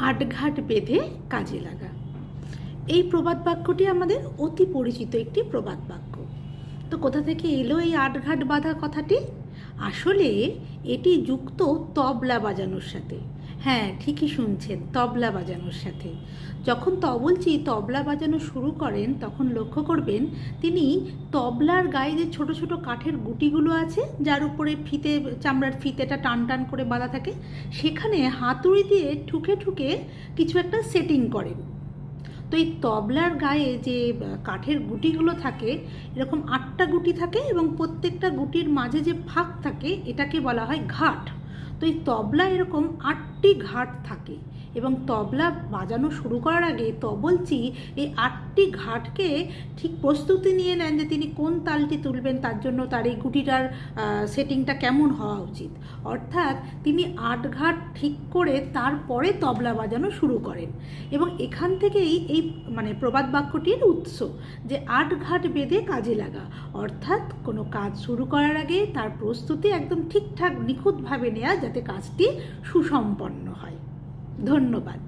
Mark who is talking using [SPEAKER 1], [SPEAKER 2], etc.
[SPEAKER 1] আটঘাট বেঁধে কাজে লাগা। এই প্রবাদ বাক্যটি আমাদের অতি পরিচিত একটি প্রবাদ বাক্য। তো কোথা থেকে এলো এই আটঘাট বাঁধা কথাটি? আসলে এটি যুক্ত তবলা বাজানোর সাথে। হ্যাঁ, ঠিকই শুনছেন, তবলা বাজানোর সাথে। যখন তবলচি তবলা বাজানো শুরু করেন তখন লক্ষ্য করবেন তিনি তবলার গায়ে যে ছোট ছোট কাঠের গুটিগুলো আছে, যার উপরে ফিতে, চামড়ার ফিতেটা টান টান করে বাঁধা থাকে, সেখানে হাতুড়ি দিয়ে ঠুকে ঠুকে কিছু একটা সেটিং করেন। তো এই তবলার গায়ে যে কাঠের গুটিগুলো থাকে, এরকম 8টা গুটি থাকে এবং প্রত্যেকটা গুটির মাঝে যে ফাঁক থাকে এটাকে বলা হয় ঘাট। তো এই তবলা এরকম 8টি ঘাট থাকে এবং তবলা বাজানো শুরু করার আগে তবলচি এই 8টি ঘাটকে ঠিক প্রস্তুতি নিয়ে নেন যে তিনি কোন তালটি তুলবেন, তার জন্য তার এই গুটিটার সেটিংটা কেমন হওয়া উচিত। অর্থাৎ তিনি 8 ঘাট ঠিক করে তারপরে তবলা বাজানো শুরু করেন এবং এখান থেকেই এই প্রবাদ বাক্যটির উৎস, যে 8 ঘাট বেঁধে কাজে লাগা। অর্থাৎ কোনো কাজ শুরু করার আগে তার প্রস্তুতি একদম ঠিকঠাক নিখুঁতভাবে নেওয়া, যাতে কাজটি সুসম্পন্ন হয়। ধন্যবাদ।